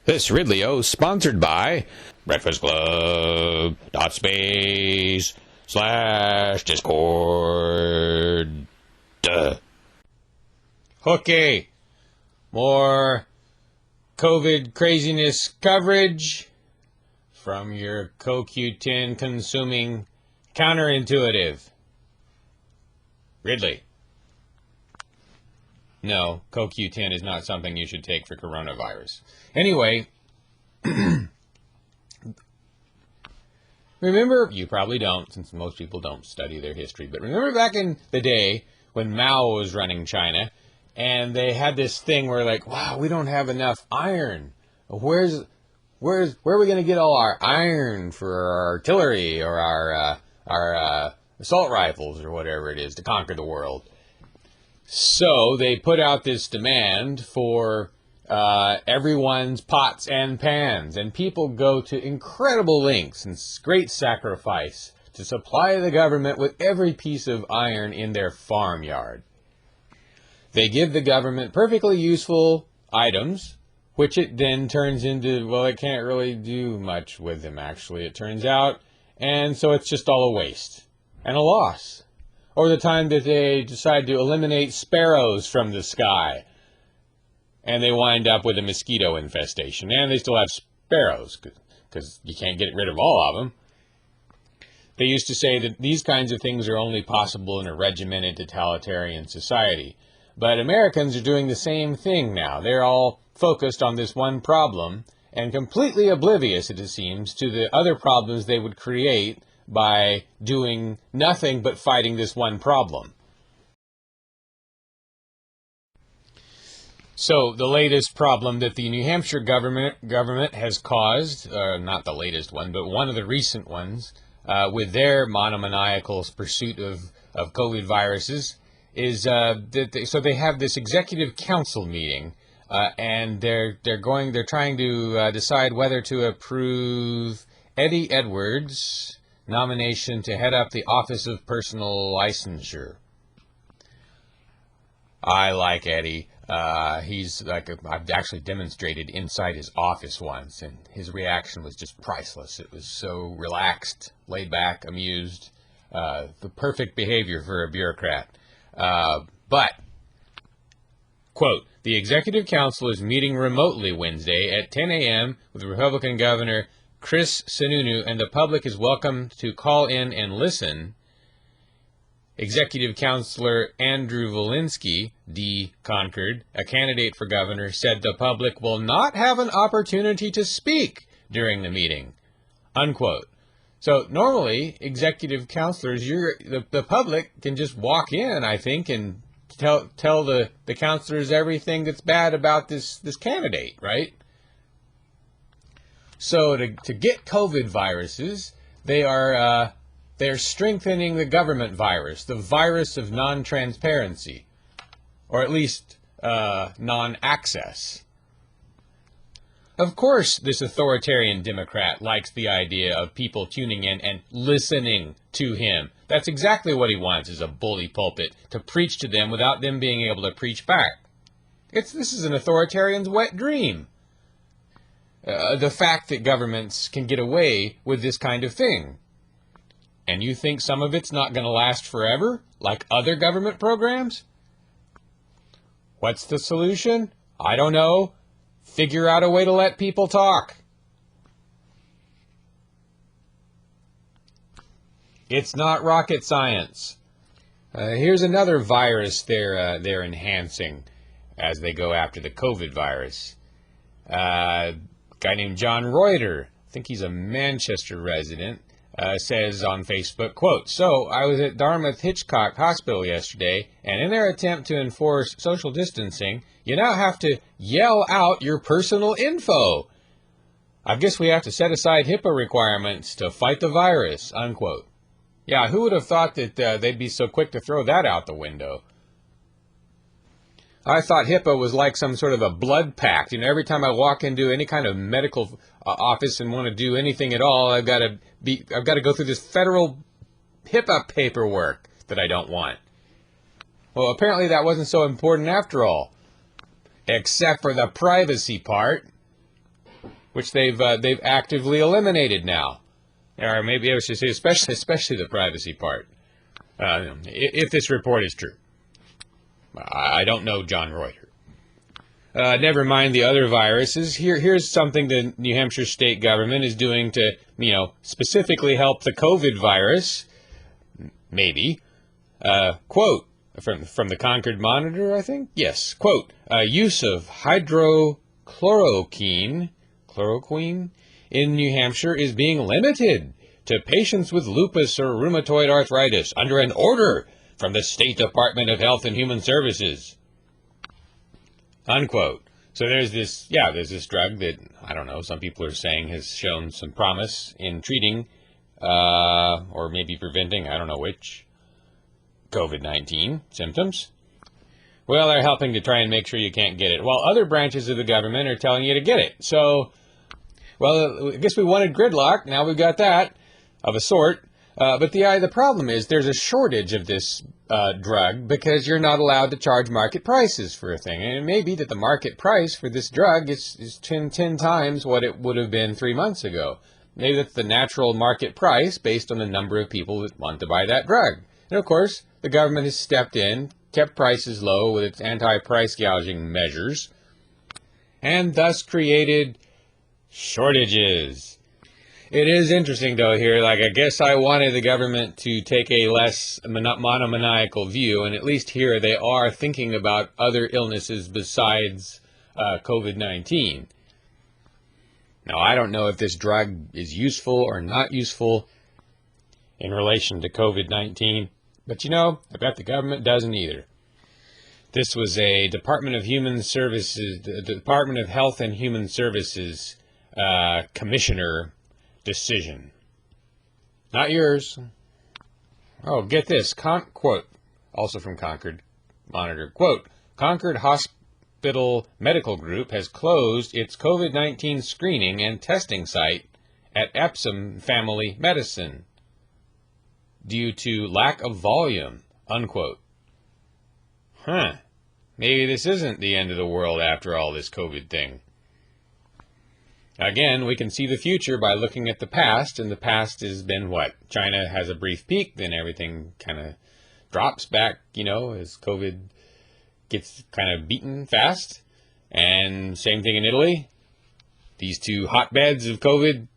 This Ridley-O sponsored by breakfastclub.space/discord. Okay, more COVID craziness coverage from your CoQ10 consuming counterintuitive. Ridley. No, CoQ10 is not something you should take for coronavirus. Anyway, remember, you probably don't, since most people don't study their history, but remember back in the day when Mao was running China, and they had this thing where like, wow, we don't have enough iron. Where are we going to get all our iron for our artillery or our assault rifles or whatever it is to conquer the world? So they put out this demand for everyone's pots and pans, and people go to incredible lengths and great sacrifice to supply the government with every piece of iron in their farmyard. They give the government perfectly useful items, which it then turns into, well, it can't really do much with them, actually, it turns out, and so it's just all a waste and a loss. Or the time that they decide to eliminate sparrows from the sky, and they wind up with a mosquito infestation, and they still have sparrows, because you can't get rid of all of them. They used to say that these kinds of things are only possible in a regimented totalitarian society. But Americans are doing the same thing now. They're all focused on this one problem, and completely oblivious, it seems, to the other problems they would create by doing nothing but fighting this one problem. So the latest problem that the New Hampshire government has caused, not the latest one, but one of the recent ones, with their monomaniacal pursuit of COVID viruses, is so they have this executive council meeting, and they're trying to decide whether to approve Eddie Edwards' nomination to head up the Office of Personal Licensure. I like Eddie. He's like, I've actually demonstrated inside his office once, and his reaction was just priceless. It was so relaxed, laid back, amused, the perfect behavior for a bureaucrat. But, quote, the Executive Council is meeting remotely Wednesday at 10 a.m. with Republican Governor Chris Sununu, and the public is welcome to call in and listen. Executive Counselor Andrew Volinsky, D. Concord, a candidate for governor, said the public will not have an opportunity to speak during the meeting, unquote. So normally, executive counselors, the public can just walk in, I think, and tell the counselors everything that's bad about this candidate, right? So to get COVID viruses, they're strengthening the government virus, the virus of non-transparency, or at least non-access. Of course, this authoritarian Democrat likes the idea of people tuning in and listening to him. That's exactly what he wants, is a bully pulpit to preach to them without them being able to preach back. This is an authoritarian's wet dream. The fact that governments can get away with this kind of thing. And you think some of it's not going to last forever, like other government programs? What's the solution? I don't know. Figure out a way to let people talk. It's not rocket science. Here's another virus they're enhancing as they go after the COVID virus. A guy named John Reuter, I think he's a Manchester resident, says on Facebook, quote, so I was at Dartmouth Hitchcock Hospital yesterday, and in their attempt to enforce social distancing, you now have to yell out your personal info. I guess we have to set aside HIPAA requirements to fight the virus, unquote. Yeah, who would have thought that they'd be so quick to throw that out the window? I thought HIPAA was like some sort of a blood pact. You know, every time I walk into any kind of medical office and want to do anything at all, I've got to go through this federal HIPAA paperwork that I don't want. Well, apparently that wasn't so important after all, except for the privacy part. which they've actively eliminated now. Or maybe I should say especially the privacy part, if this report is true. I don't know John Reuter. Never mind the other viruses. Here's something the New Hampshire state government is doing to, specifically help the COVID virus. Maybe. Quote, from the Concord Monitor, I think? Yes. Quote, use of hydrochloroquine in New Hampshire is being limited to patients with lupus or rheumatoid arthritis under an order from the State Department of Health and Human Services. Unquote. So there's this drug that, I don't know, some people are saying has shown some promise in treating, or maybe preventing, I don't know which, COVID-19 symptoms. Well, they're helping to try and make sure you can't get it, while other branches of the government are telling you to get it. So, well, I guess we wanted gridlock. Now we've got that, of a sort. But the problem is there's a shortage of this drug because you're not allowed to charge market prices for a thing. And it may be that the market price for this drug is 10 times what it would have been 3 months ago. Maybe that's the natural market price based on the number of people that want to buy that drug. And of course, the government has stepped in, kept prices low with its anti-price gouging measures, and thus created shortages. It is interesting, though, here, I guess I wanted the government to take a less monomaniacal view, and at least here they are thinking about other illnesses besides COVID-19. Now, I don't know if this drug is useful or not useful in relation to COVID-19, but I bet the government doesn't either. This was a Department of Health and Human Services commissioner decision. Not yours. Oh, get this. Quote, also from Concord Monitor. Quote, Concord Hospital Medical Group has closed its COVID-19 screening and testing site at Epsom Family Medicine due to lack of volume, unquote. Maybe this isn't the end of the world after all, this COVID thing. Again, we can see the future by looking at the past, and the past has been what? China has a brief peak, then everything kind of drops back, as COVID gets kind of beaten fast. And same thing in Italy. These two hotbeds of COVID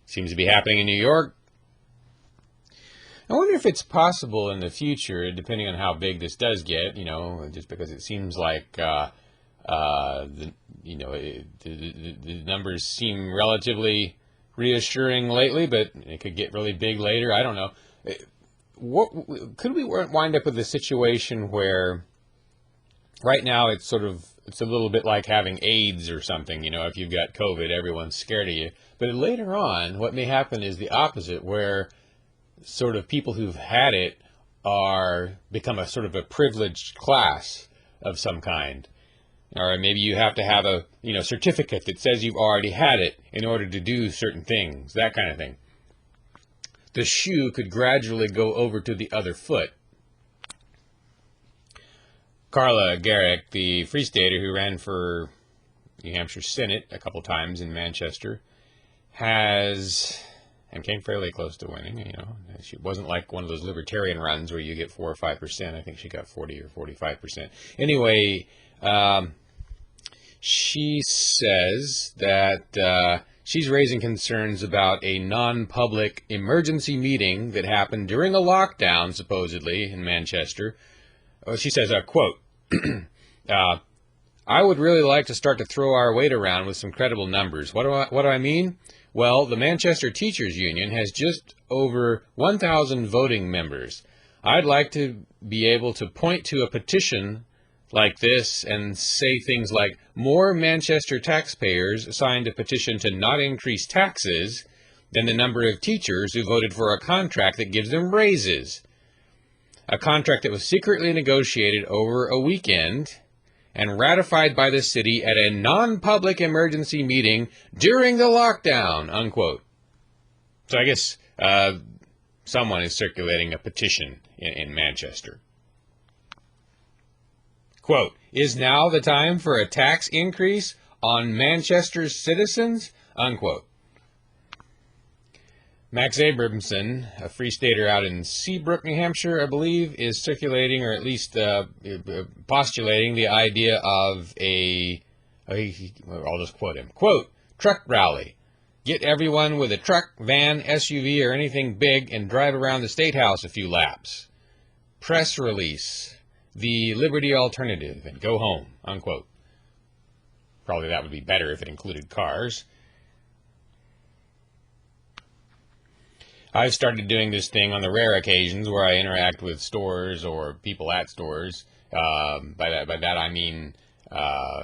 seems to be happening in New York. I wonder if it's possible in the future, depending on how big this does get, just because it seems like the numbers seem relatively reassuring lately, but it could get really big later. I don't know. Could we wind up with a situation where right now it's a little bit like having AIDS or something, if you've got COVID, everyone's scared of you. But later on, what may happen is the opposite, where sort of people who've had it become a sort of a privileged class of some kind. Or maybe you have to have a certificate that says you've already had it in order to do certain things, that kind of thing. The shoe could gradually go over to the other foot. Carla Garrick, the Free Stater who ran for New Hampshire Senate a couple times in Manchester, and came fairly close to winning, She wasn't like one of those libertarian runs where you get 4 or 5%. I think she got 40 or 45%. Anyway, she says that she's raising concerns about a non-public emergency meeting that happened during a lockdown, supposedly, in Manchester. She says, quote, I would really like to start to throw our weight around with some credible numbers. What do I mean? Well, the Manchester Teachers Union has just over 1,000 voting members. I'd like to be able to point to a petition like this and say things like, more Manchester taxpayers signed a petition to not increase taxes than the number of teachers who voted for a contract that gives them raises. A contract that was secretly negotiated over a weekend and ratified by the city at a non-public emergency meeting during the lockdown, unquote. So I guess someone is circulating a petition in Manchester. Quote, is now the time for a tax increase? on Manchester's citizens, unquote. Max Abramson, a free stater out in Seabrook, New Hampshire, I believe, is circulating, or at least postulating, the idea of I'll just quote him, quote, truck rally. Get everyone with a truck, van, SUV, or anything big and drive around the State House a few laps. Press release. The Liberty alternative, and go home, unquote. Probably that would be better if it included cars. I've started doing this thing on the rare occasions where I interact with stores or people at stores. By that I mean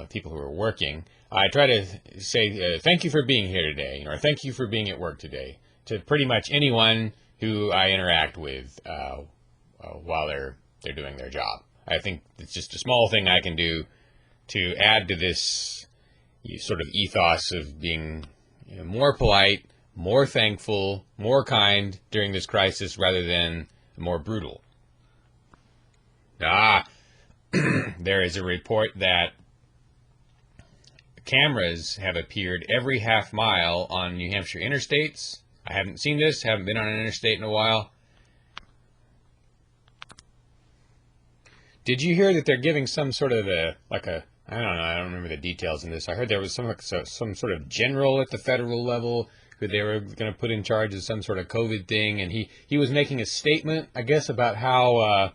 people who are working. I try to say thank you for being here today, or thank you for being at work today, to pretty much anyone who I interact with while they're doing their job. I think it's just a small thing I can do to add to this sort of ethos of being more polite, more thankful, more kind during this crisis rather than more brutal. There is a report that cameras have appeared every half mile on New Hampshire interstates. I haven't seen this, haven't been on an interstate in a while. Did you hear that they're giving some sort of I don't know, I don't remember the details in this. I heard there was some sort of general at the federal level who they were going to put in charge of some sort of COVID thing, and he was making a statement, I guess, about how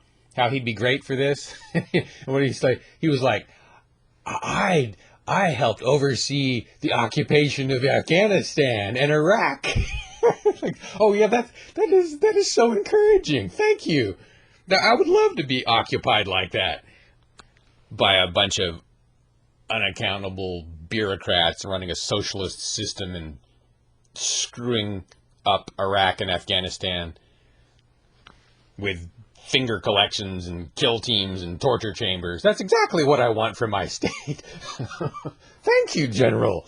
he'd be great for this. What he was like, I helped oversee the occupation of Afghanistan and Iraq. Like, oh yeah, that is so encouraging. Thank you. Now, I would love to be occupied like that by a bunch of unaccountable bureaucrats running a socialist system and screwing up Iraq and Afghanistan with finger collections and kill teams and torture chambers. That's exactly what I want for my state. Thank you, General.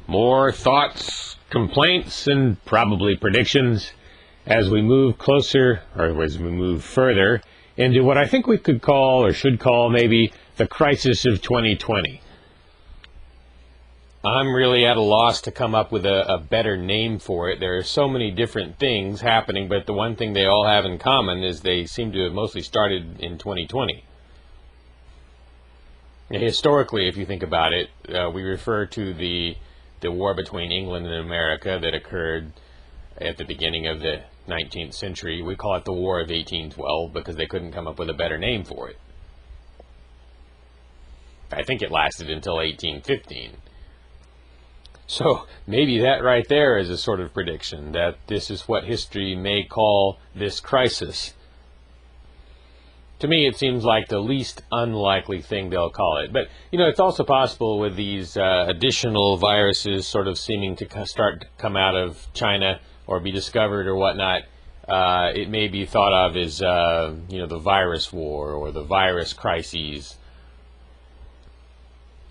More thoughts, complaints, and probably predictions as we move closer, or as we move further, into what I think we could call, or should call maybe, the crisis of 2020. I'm really at a loss to come up with a better name for it. There are so many different things happening, but the one thing they all have in common is they seem to have mostly started in 2020. Historically, if you think about it, we refer to the war between England and America that occurred at the beginning of the 19th century. We call it the War of 1812 because they couldn't come up with a better name for it. I think it lasted until 1815. So maybe that right there is a sort of prediction that this is what history may call this crisis. To me, it seems like the least unlikely thing they'll call it. But, it's also possible with these additional viruses sort of seeming to start to come out of China or be discovered or whatnot. It may be thought of as, the virus war or the virus crises.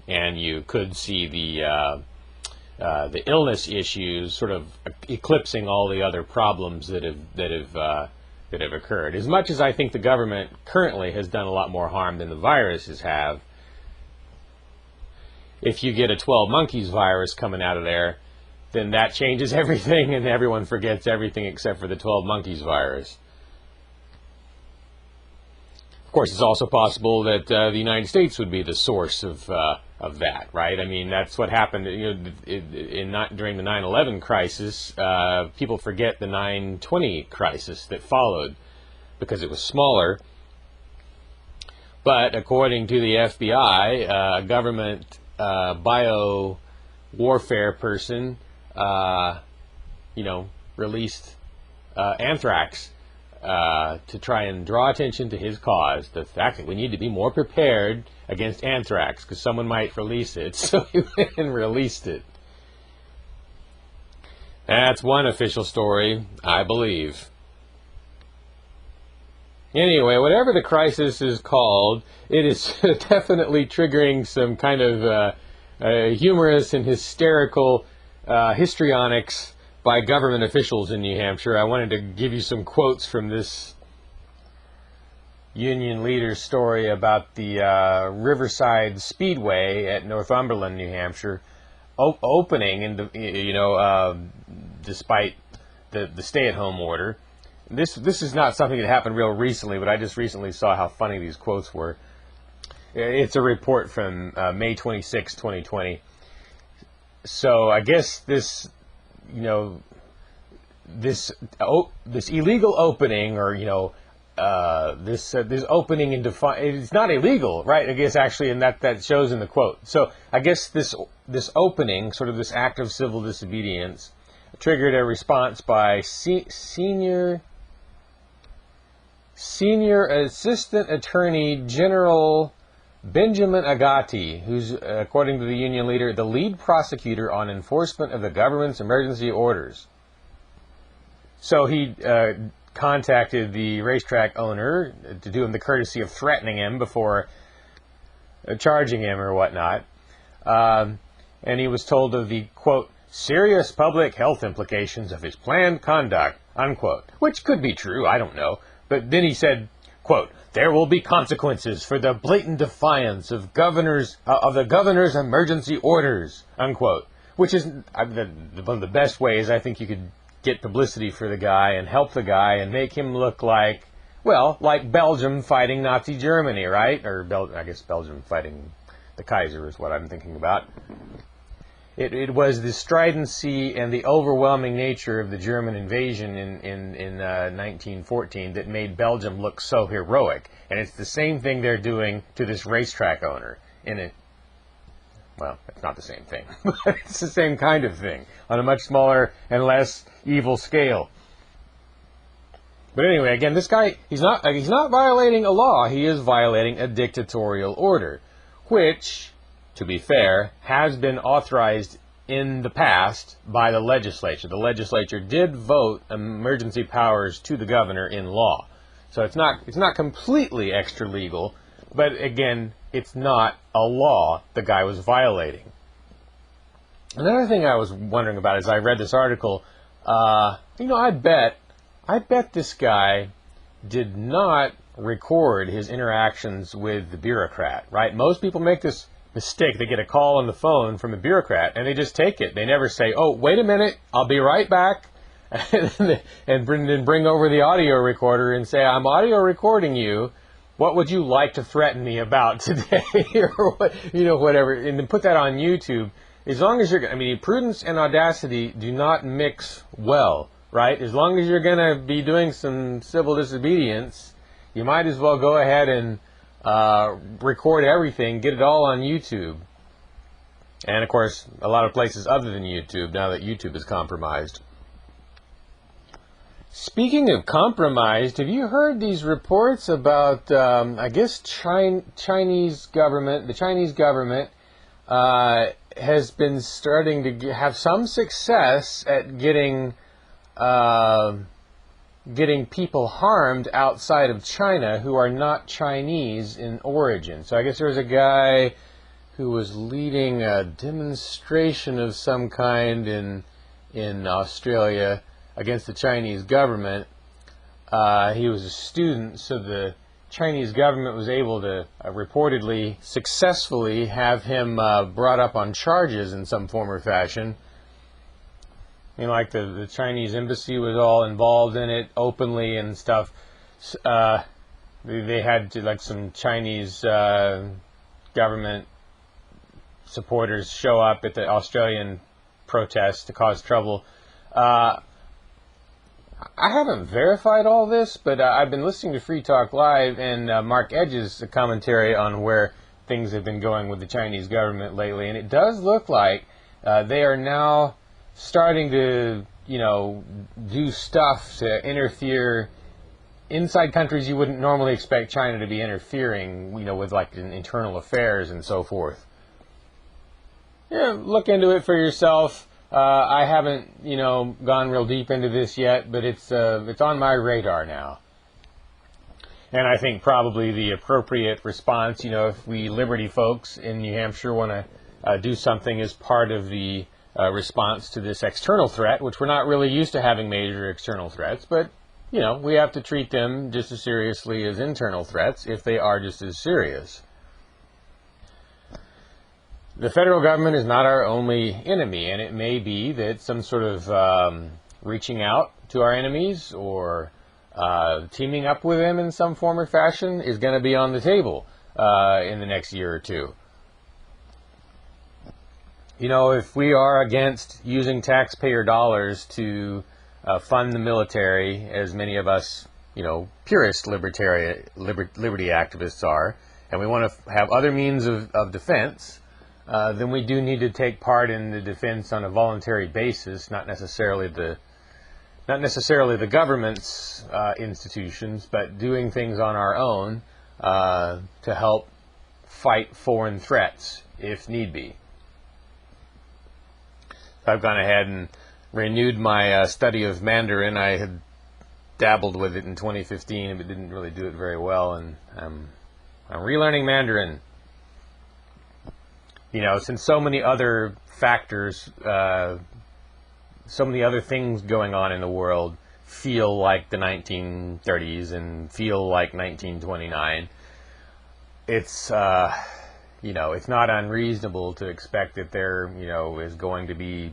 And you could see the illness issues sort of eclipsing all the other problems that have occurred. As much as I think the government currently has done a lot more harm than the viruses have, if you get a 12 monkeys virus coming out of there, then that changes everything and everyone forgets everything except for the 12 monkeys virus. Of course, it's also possible that the United States would be the source of that, right? I mean, that's what happened. During the 9/11 crisis, people forget the 9/20 crisis that followed because it was smaller. But according to the FBI, a government bio warfare person, released anthrax. To try and draw attention to his cause, the fact that we need to be more prepared against anthrax because someone might release it, so he went and released it. That's one official story, I believe. Anyway, whatever the crisis is called, it is definitely triggering some kind of humorous and hysterical histrionics by government officials in New Hampshire. I wanted to give you some quotes from this union leader's story about the Riverside Speedway at Northumberland, New Hampshire, opening, and despite the stay-at-home order. This is not something that happened real recently, but I just recently saw how funny these quotes were. It's a report from May 26, 2020. So I guess this illegal opening, or this opening in it's not illegal, right? I guess actually, and that shows in the quote. So I guess this opening, sort of this act of civil disobedience, triggered a response by senior Assistant Attorney General Benjamin Agati, who's, according to the union leader, the lead prosecutor on enforcement of the government's emergency orders. So he contacted the racetrack owner to do him the courtesy of threatening him before charging him or whatnot. And he was told of the, quote, serious public health implications of his planned conduct, unquote, which could be true, I don't know. But then he said, quote, there will be consequences for the blatant defiance of the governor's emergency orders, unquote, which is one of the best ways I think you could get publicity for the guy and help the guy and make him look like, well, like Belgium fighting Nazi Germany, right? Or I guess Belgium fighting the Kaiser is what I'm thinking about. It was the stridency and the overwhelming nature of the German invasion in 1914 that made Belgium look so heroic. And it's the same thing they're doing to this racetrack owner. Well, it's not the same thing, but it's the same kind of thing on a much smaller and less evil scale. But anyway, again, this guy, he's not violating a law. He is violating a dictatorial order, which, to be fair, has been authorized in the past by the legislature. The legislature did vote emergency powers to the governor in law. So it's not completely extra legal, but again, it's not a law the guy was violating. Another thing I was wondering about as I read this article, I bet this guy did not record his interactions with the bureaucrat, right? Most people make this mistake. They get a call on the phone from a bureaucrat and they just take it. They never say, oh, wait a minute, I'll be right back, and then bring over the audio recorder and say, I'm audio recording you. What would you like to threaten me about today? Or whatever, and then put that on YouTube. As long as prudence and audacity do not mix well, right? As long as you're going to be doing some civil disobedience, you might as well go ahead and record everything, get it all on YouTube. And, of course, a lot of places other than YouTube, now that YouTube is compromised. Speaking of compromised, have you heard these reports about, I guess, Chinese government? The Chinese government has been starting to have some success at getting people harmed outside of China who are not Chinese in origin. So I guess there was a guy who was leading a demonstration of some kind in Australia against the Chinese government. He was a student, so the Chinese government was able to reportedly successfully have him brought up on charges in some form or fashion. Like the Chinese embassy was all involved in it openly and stuff. They had to, some Chinese government supporters show up at the Australian protests to cause trouble. I haven't verified all this, but I've been listening to Free Talk Live and Mark Edge's commentary on where things have been going with the Chinese government lately, and it does look like they are now starting to, do stuff to interfere inside countries you wouldn't normally expect China to be interfering, with in internal affairs and so forth. Yeah, look into it for yourself. I haven't, gone real deep into this yet, but it's on my radar now. And I think probably the appropriate response, if we Liberty folks in New Hampshire want to do something as part of the response to this external threat, which we're not really used to having major external threats, but you know, we have to treat them just as seriously as internal threats if they are just as serious. The federal government is not our only enemy, and it may be that some sort of reaching out to our enemies or teaming up with them in some form or fashion is going to be on the table in the next year or two. You know, if we are against using taxpayer dollars to fund the military, as many of us, you know, purist liberty activists are, and we want to have other means of defense, then we do need to take part in the defense on a voluntary basis, not necessarily the government's institutions, but doing things on our own to help fight foreign threats if need be. I've gone ahead and renewed my study of Mandarin. I had dabbled with it in 2015, but didn't really do it very well, and I'm relearning Mandarin. You know, since so many other factors, so many other things going on in the world feel like the 1930s and feel like 1929, it's you know, it's not unreasonable to expect that there, you know, is going to be,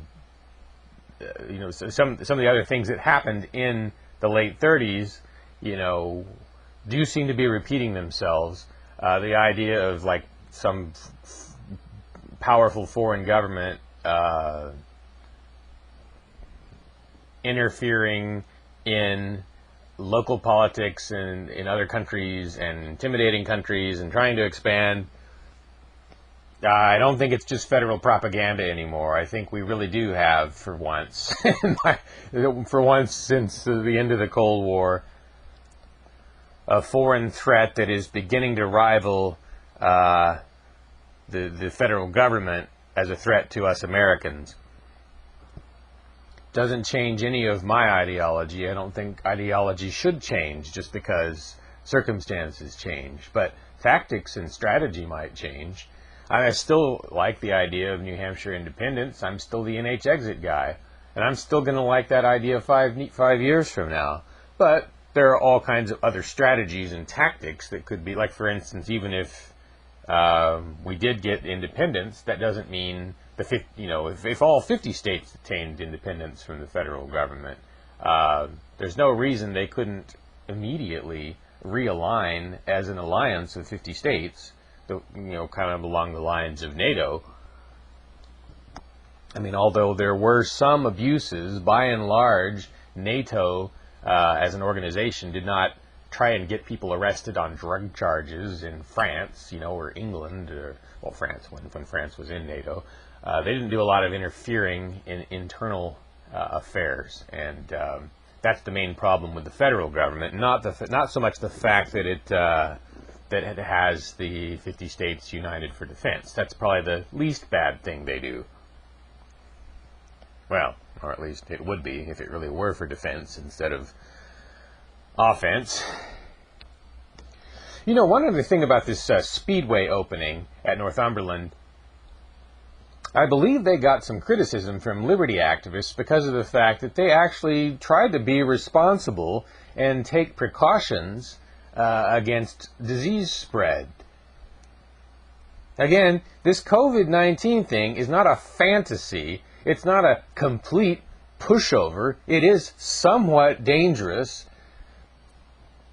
you know, some of the other things that happened in the late 30s, you know, do seem to be repeating themselves. The idea of like some powerful foreign government interfering in local politics and in other countries and intimidating countries and trying to expand. I don't think it's just federal propaganda anymore. I think we really do have, for once, since the end of the Cold War, a foreign threat that is beginning to rival the federal government as a threat to us Americans. Doesn't change any of my ideology. I don't think ideology should change just because circumstances change. But tactics and strategy might change. I still like the idea of New Hampshire independence. I'm still the NH exit guy. And I'm still going to like that idea 5 years from now. But there are all kinds of other strategies and tactics that could be, like, for instance, even if we did get independence, that doesn't mean if all 50 states attained independence from the federal government, there's no reason they couldn't immediately realign as an alliance of 50 states, kind of along the lines of NATO. I mean, although there were some abuses, by and large, NATO as an organization did not try and get people arrested on drug charges in France, or England, France, when France was in NATO. They didn't do a lot of interfering in internal affairs, and that's the main problem with the federal government. Not so much the fact that it has the 50 states united for defense. That's probably the least bad thing they do. Well, or at least it would be if it really were for defense instead of offense. One other thing about this speedway opening at Northumberland, I believe they got some criticism from liberty activists because of the fact that they actually tried to be responsible and take precautions against disease spread. Again, this COVID-19 thing is not a fantasy. It's not a complete pushover. It is somewhat dangerous,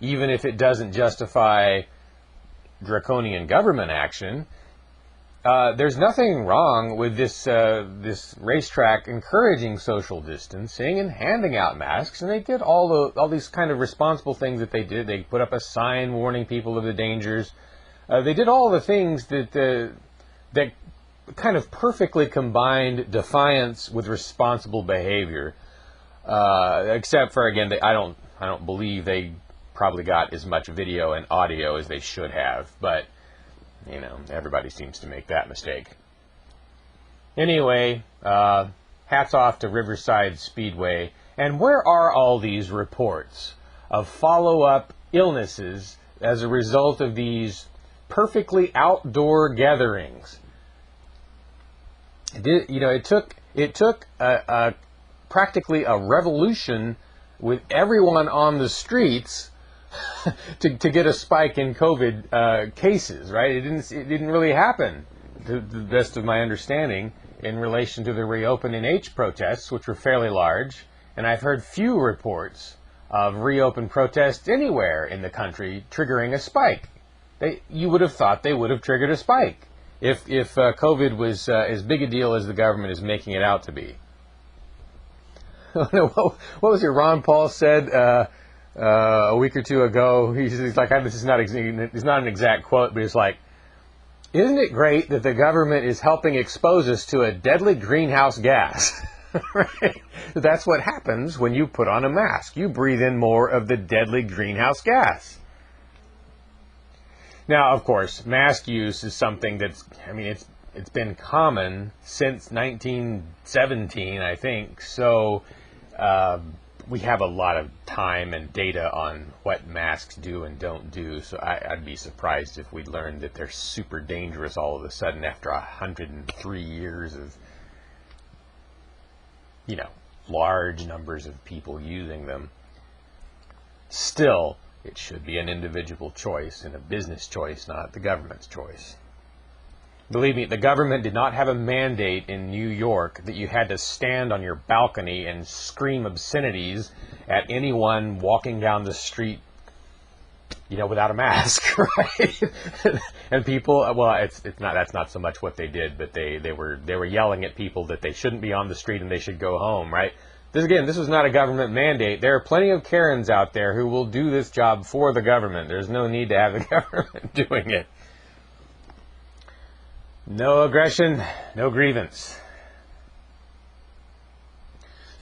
even if it doesn't justify draconian government action. There's nothing wrong with this racetrack encouraging social distancing and handing out masks, and they did all these kind of responsible things that they did. They put up a sign warning people of the dangers. They did all the things that kind of perfectly combined defiance with responsible behavior. Except for, again, I don't believe they probably got as much video and audio as they should have, but everybody seems to make that mistake. Anyway, hats off to Riverside Speedway. And where are all these reports of follow-up illnesses as a result of these perfectly outdoor gatherings? It took practically a revolution with everyone on the streets to get a spike in COVID cases, right? It didn't really happen, to the best of my understanding, in relation to the Reopen NH protests, which were fairly large. And I've heard few reports of Reopen protests anywhere in the country triggering a spike. You would have thought they would have triggered a spike if COVID was as big a deal as the government is making it out to be. What was it Ron Paul said a week or two ago? He's like, this is not it's not an exact quote, but it's like, isn't it great that the government is helping expose us to a deadly greenhouse gas? Right? That's what happens when you put on a mask. You breathe in more of the deadly greenhouse gas. Now, of course, mask use is something that's, it's been common since 1917, I think. So we have a lot of time and data on what masks do and don't do. So I'd be surprised if we learned that they're super dangerous all of a sudden after 103 years of, large numbers of people using them. Still, it should be an individual choice and a business choice, not the government's choice. Believe me, the government did not have a mandate in New York that you had to stand on your balcony and scream obscenities at anyone walking down the street, without a mask, right? And people, that's not so much what they did, but they were yelling at people that they shouldn't be on the street and they should go home, right? This was not a government mandate. There are plenty of Karens out there who will do this job for the government. There's no need to have the government doing it. No aggression, no grievance.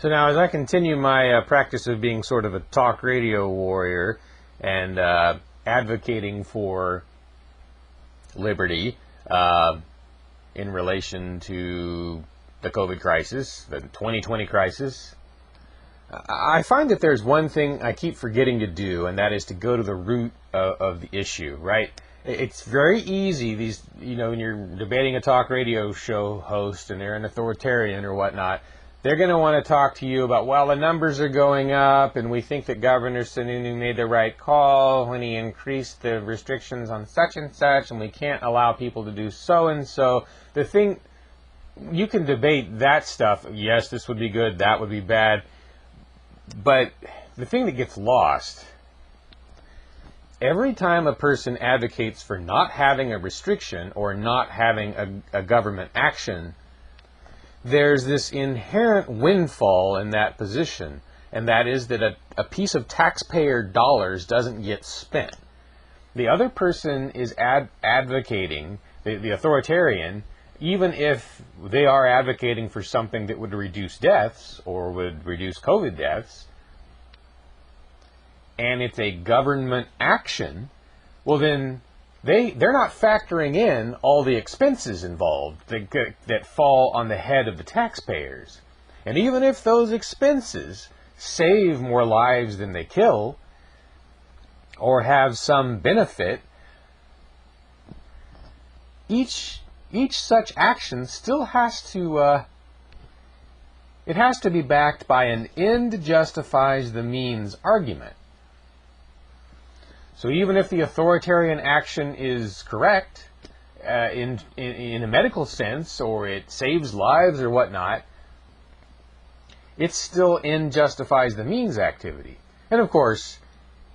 So now, as I continue my practice of being sort of a talk radio warrior and advocating for liberty in relation to the COVID crisis, the 2020 crisis, I find that there's one thing I keep forgetting to do, and that is to go to the root of the issue, right? It's very easy, when you're debating a talk radio show host and they're an authoritarian or whatnot, they're going to want to talk to you about, the numbers are going up, and we think that Governor Sununu made the right call when he increased the restrictions on such and such, and we can't allow people to do so and so. You can debate that stuff. Yes, this would be good, that would be bad. But the thing that gets lost, every time a person advocates for not having a restriction or not having a government action, there's this inherent windfall in that position, and that is that a piece of taxpayer dollars doesn't get spent. The other person is advocating, the authoritarian, even if they are advocating for something that would reduce deaths or would reduce COVID deaths, and it's a government action, well then they're not factoring in all the expenses involved that fall on the head of the taxpayers. And even if those expenses save more lives than they kill, or have some benefit, each such action still has to be backed by an end justifies the means argument. So even if the authoritarian action is correct in a medical sense, or it saves lives or whatnot, it's still end justifies the means activity. And of course,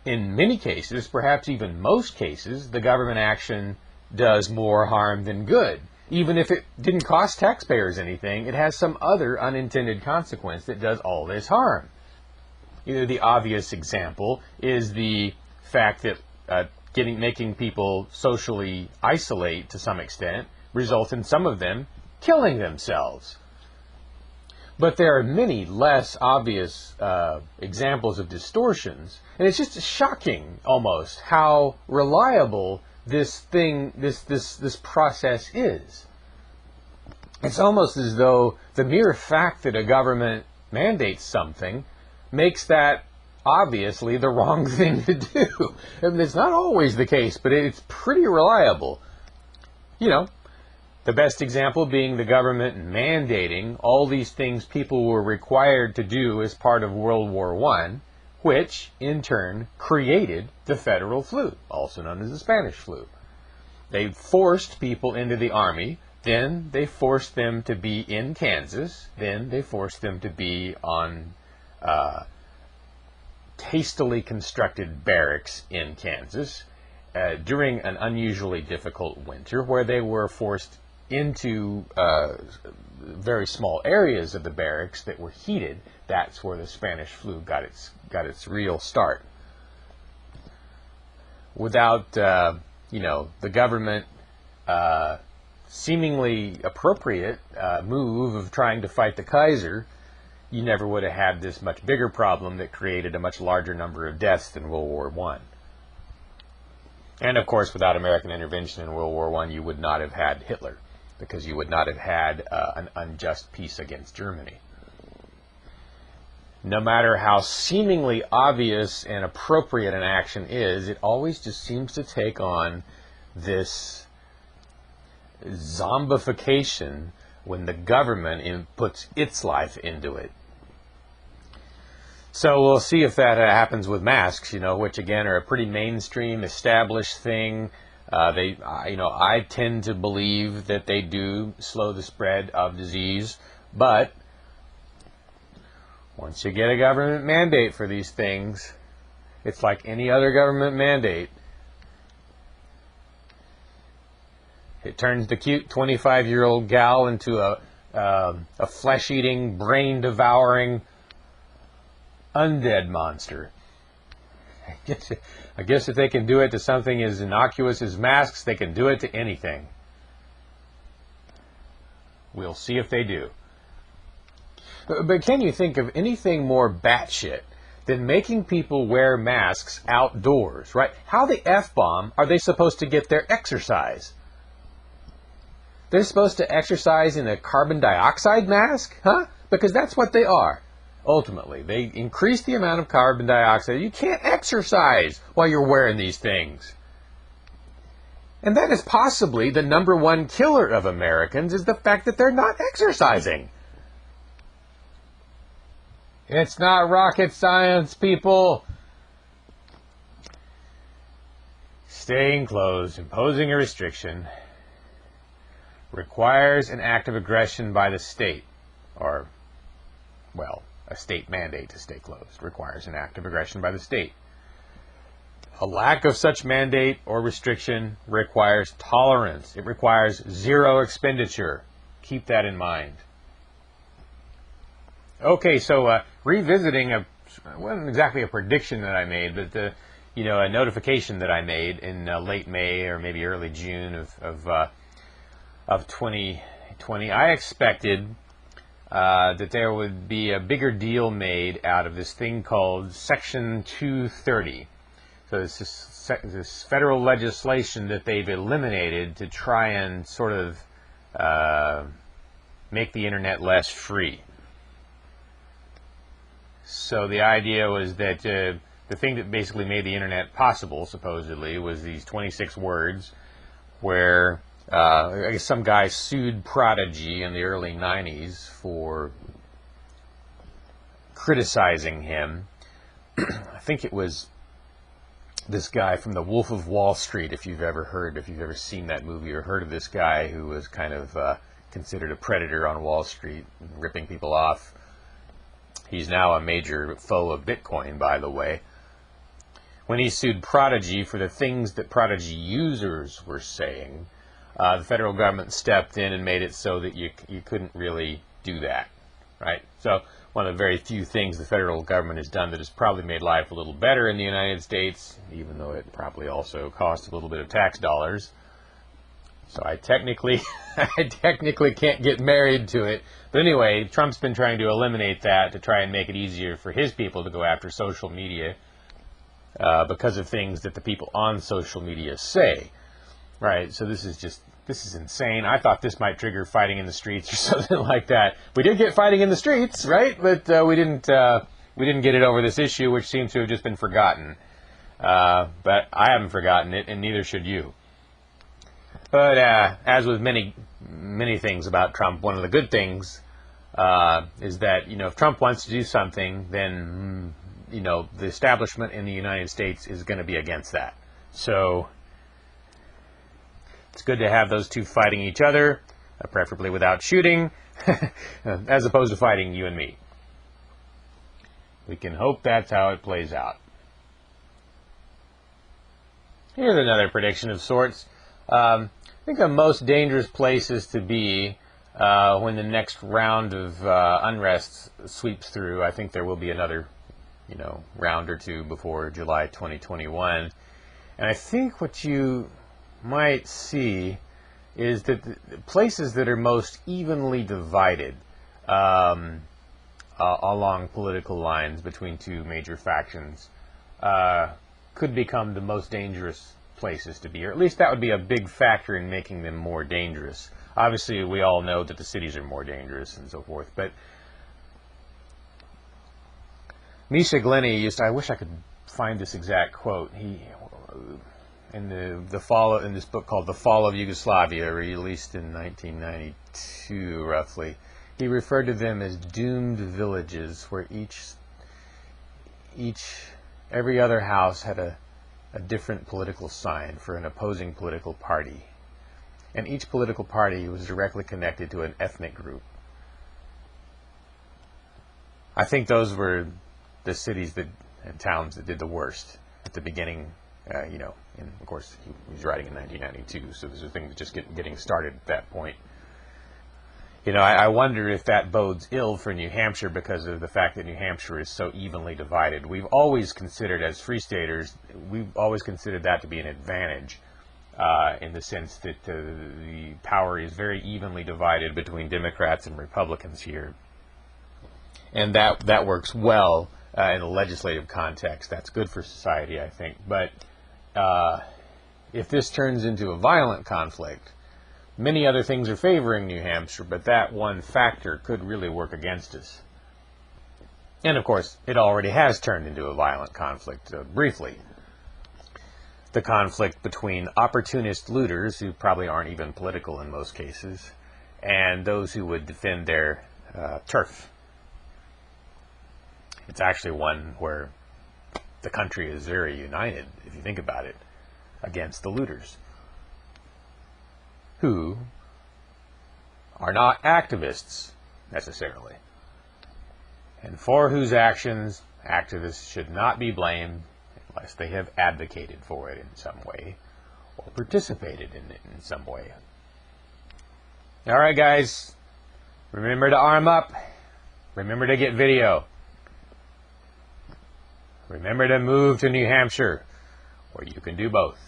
in many cases, perhaps even most cases, the government action does more harm than good. Even if it didn't cost taxpayers anything, it has some other unintended consequence that does all this harm. The obvious example is the fact that making people socially isolate to some extent results in some of them killing themselves. But there are many less obvious examples of distortions, and it's just shocking almost how reliable this process is. It's almost as though the mere fact that a government mandates something makes that obviously the wrong thing to do. It's not always the case, but it's pretty reliable. The best example being the government mandating all these things people were required to do as part of World War I, which in turn created the federal flu, also known as the Spanish flu. They forced people into the army, then they forced them to be in Kansas, then they forced them to be on hastily constructed barracks in Kansas during an unusually difficult winter, where they were forced into very small areas of the barracks that were heated. That's where the Spanish flu got its real start. Without the government seemingly appropriate move of trying to fight the Kaiser, you never would have had this much bigger problem that created a much larger number of deaths than World War I. And of course, without American intervention in World War I, you would not have had Hitler, because you would not have had an unjust peace against Germany. No matter how seemingly obvious and appropriate an action is, it always just seems to take on this zombification when the government puts its life into it. So we'll see if that happens with masks, which again are a pretty mainstream, established thing. I tend to believe that they do slow the spread of disease, but once you get a government mandate for these things, it's like any other government mandate. It turns the cute 25-year-old gal into a flesh-eating, brain-devouring, undead monster. I guess if they can do it to something as innocuous as masks, they can do it to anything. We'll see if they do. But can you think of anything more batshit than making people wear masks outdoors, right? How the F-bomb are they supposed to get their exercise? They're supposed to exercise in a carbon dioxide mask? Huh? Because that's what they are. Ultimately, they increase the amount of carbon dioxide. You can't exercise while you're wearing these things. And that is possibly the #1 killer of Americans, is the fact that they're not exercising. It's not rocket science, people. Staying closed, imposing a restriction, requires an act of aggression by the state, or, well, a state mandate to stay closed requires an act of aggression by the state. A lack of such mandate or restriction requires tolerance. It requires zero expenditure. Keep that in mind. Okay, so revisiting it wasn't exactly a prediction that I made, but a notification that I made in late May or maybe early June of 2020. I expected that there would be a bigger deal made out of this thing called Section 230. So this federal legislation that they've eliminated to try and sort of make the internet less free. So the idea was that the thing that basically made the internet possible, supposedly, was these 26 words where I guess some guy sued Prodigy in the early 90s for criticizing him. I think it was this guy from The Wolf of Wall Street, if you've ever seen that movie or heard of this guy who was kind of considered a predator on Wall Street, ripping people off. He's now a major foe of Bitcoin, by the way. When he sued Prodigy for the things that Prodigy users were saying, the federal government stepped in and made it so that you couldn't really do that, right? So one of the very few things the federal government has done that has probably made life a little better in the United States, even though it probably also costs a little bit of tax dollars. So I technically can't get married to it. But anyway, Trump's been trying to eliminate that to try and make it easier for his people to go after social media because of things that the people on social media say. Right, so this is insane. I thought this might trigger fighting in the streets or something like that. We did get fighting in the streets, right? But we didn't get it over this issue, which seems to have just been forgotten. But I haven't forgotten it, and neither should you. But as with many things about Trump, one of the good things is that if Trump wants to do something, then the establishment in the United States is going to be against that. So it's good to have those two fighting each other, preferably without shooting, as opposed to fighting you and me. We can hope that's how it plays out. Here's another prediction of sorts. I think the most dangerous places to be when the next round of unrest sweeps through. I think there will be another, round or two before July 2021. And I think what you might see is that the places that are most evenly divided along political lines between two major factions could become the most dangerous places to be, or at least that would be a big factor in making them more dangerous. Obviously, we all know that the cities are more dangerous and so forth, but Misha Glenny I wish I could find this exact quote. He, in this book called The Fall of Yugoslavia, released in 1992, roughly, he referred to them as doomed villages, where every other house had a different political sign for an opposing political party. And each political party was directly connected to an ethnic group. I think those were the cities and towns that did the worst at the beginning, and of course he was writing in 1992, so this is a thing that's just getting started at that point. I wonder if that bodes ill for New Hampshire because of the fact that New Hampshire is so evenly divided. We've always considered, as Free Staters, that to be an advantage in the sense that the power is very evenly divided between Democrats and Republicans here. And that works well in a legislative context. That's good for society, I think. But if this turns into a violent conflict, many other things are favoring New Hampshire, but that one factor could really work against us. And of course, it already has turned into a violent conflict, briefly. The conflict between opportunist looters, who probably aren't even political in most cases, and those who would defend their turf. It's actually one where the country is very united, if you think about it, against the looters, who are not activists, necessarily, and for whose actions activists should not be blamed unless they have advocated for it in some way or participated in it in some way. All right, guys, remember to arm up. Remember to get video. Remember to move to New Hampshire, where you can do both.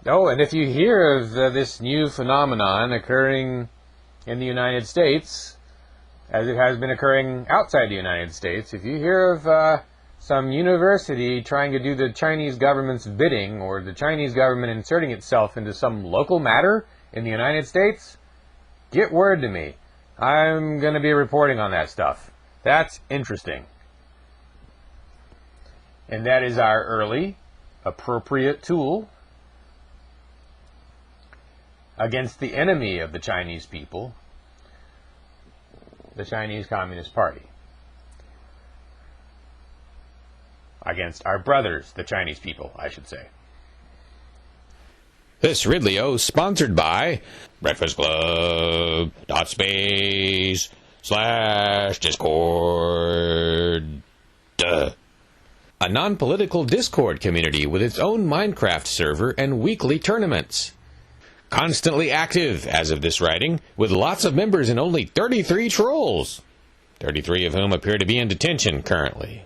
Oh, and if you hear of this new phenomenon occurring in the United States, as it has been occurring outside the United States, if you hear of some university trying to do the Chinese government's bidding, or the Chinese government inserting itself into some local matter in the United States, get word to me. I'm going to be reporting on that stuff. That's interesting. And that is our early, appropriate tool against the enemy of the Chinese people, the Chinese Communist Party. Against our brothers, the Chinese people, I should say. This Ridley-O sponsored by breakfastclub.space/discord. A non-political Discord community with its own Minecraft server and weekly tournaments. Constantly active, as of this writing, with lots of members and only 33 trolls. 33 of whom appear to be in detention currently.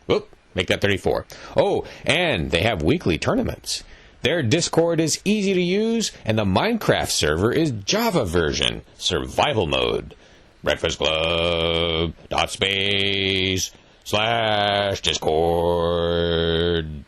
Whoop, make that 34. Oh, and they have weekly tournaments. Their Discord is easy to use, and the Minecraft server is Java version, survival mode. breakfastclub.space/discord.